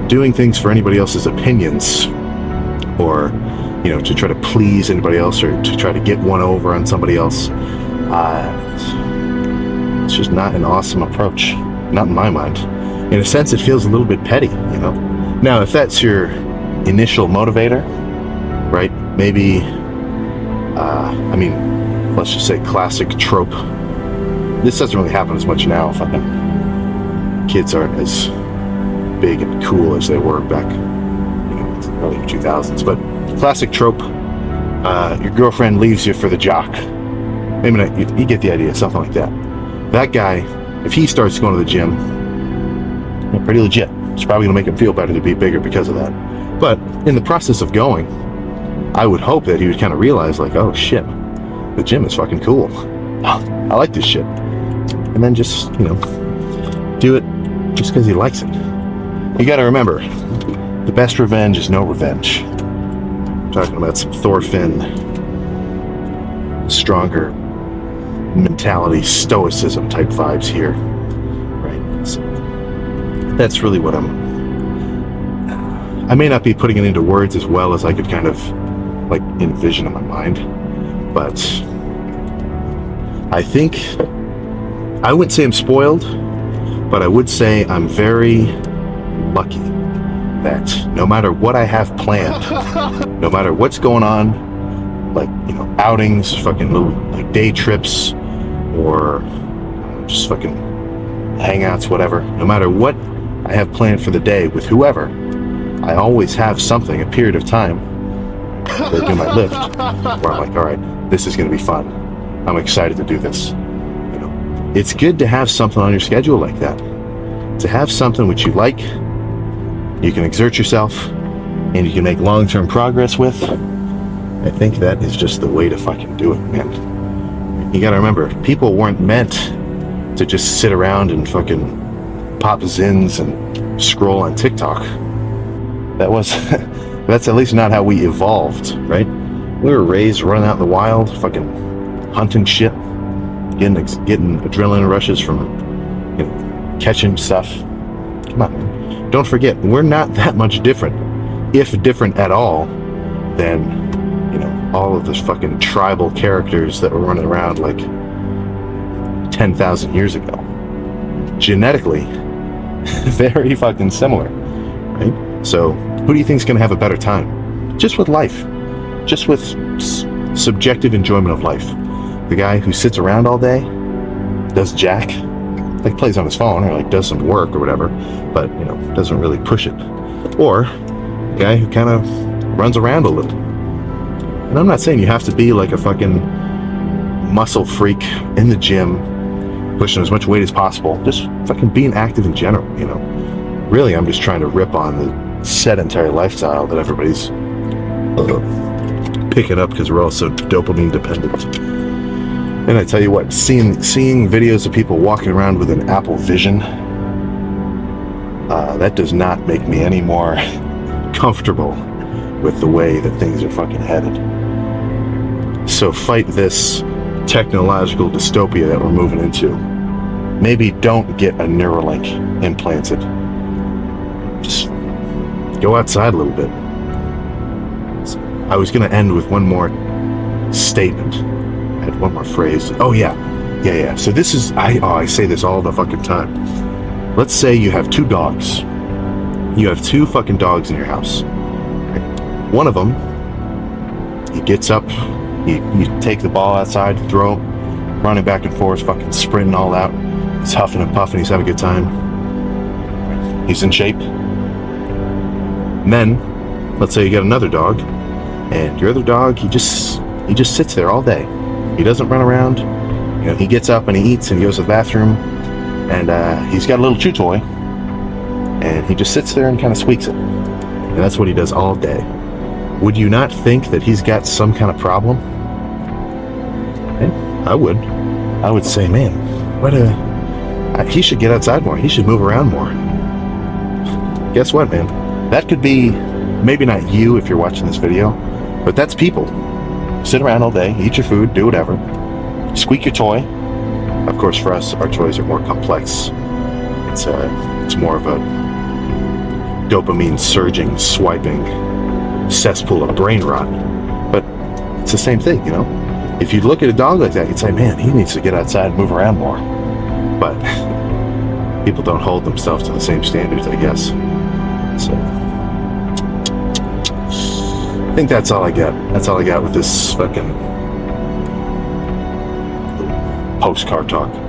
doing things for anybody else's opinions, or to try to please anybody else, or to try to get one over on somebody else, it's just not an awesome approach, not in my mind. In a sense, it feels a little bit petty, Now, if that's your initial motivator, right? Maybe, let's just say classic trope. This doesn't really happen as much now. Fucking kids aren't as big and cool as they were back, early 2000s. But classic trope, your girlfriend leaves you for the jock. Maybe not, you get the idea, something like that. That guy, if he starts going to the gym, pretty legit. It's probably going to make him feel better to be bigger because of that. But in the process of going, I would hope that he would kind of realize, like, oh shit, the gym is fucking cool. I like this shit. And then just, do it just because he likes it. You got to remember, the best revenge is no revenge. I'm talking about some Thorfinn, stronger mentality, stoicism type vibes here, right? So that's really what I may not be putting it into words as well as I could kind of like envision in my mind, but I think I wouldn't say I'm spoiled, but I would say I'm very lucky that no matter what I have planned, no matter what's going on, like, outings, fucking little like day trips, or just fucking hangouts, whatever, no matter what I have planned for the day with whoever, I always have something, a period of time to do my lift where I'm like, all right, this is going to be fun. I'm excited to do this. It's good to have something on your schedule like that, to have something which you like, you can exert yourself, and you can make long-term progress with. I think that is just the way to fucking do it, man. You gotta remember, people weren't meant to just sit around and fucking pop zins and scroll on TikTok. That's at least not how we evolved, right? We were raised running out in the wild, fucking hunting shit, getting adrenaline rushes from catching stuff. Come on, man. Don't forget, we're not that much different, if different at all, than all of those fucking tribal characters that were running around like 10,000 years ago. Genetically, very fucking similar, right? So who do you think is going to have a better time? Just with life, just with subjective enjoyment of life. The guy who sits around all day, does jack, like plays on his phone or like does some work or whatever, but doesn't really push it. Or the guy who kind of runs around a little. And I'm not saying you have to be like a fucking muscle freak in the gym, pushing as much weight as possible. Just fucking being active in general, Really, I'm just trying to rip on the sedentary lifestyle that everybody's picking up because we're all so dopamine dependent. And I tell you what, seeing videos of people walking around with an Apple Vision, that does not make me any more comfortable with the way that things are fucking headed. So fight this technological dystopia that we're moving into. Maybe don't get a Neuralink implanted. Just go outside a little bit. So I was going to end with one more statement. I had one more phrase. Oh yeah. So this is, I say this all the fucking time. Let's say you have two dogs. You have two fucking dogs in your house. One of them, he gets up, you take the ball outside, throw it, running back and forth, fucking sprinting all out. He's huffing and puffing, he's having a good time. He's in shape. And then, let's say you got another dog, and your other dog, he just sits there all day. He doesn't run around. He gets up and he eats and he goes to the bathroom, and he's got a little chew toy, and he just sits there and kind of squeaks it. And that's what he does all day. Would you not think that he's got some kind of problem? I would. I would say, man, he should get outside more. He should move around more. Guess what, man? That could be, maybe not you if you're watching this video, but that's people. Sit around all day, eat your food, do whatever. Squeak your toy. Of course, for us, our toys are more complex. It's more of a dopamine surging, swiping cesspool of brain rot. But it's the same thing, you know? If you look at a dog like that, you'd say, man, he needs to get outside and move around more. But people don't hold themselves to the same standards, I guess. So I think that's all I got. That's all I got with this fucking postcard talk.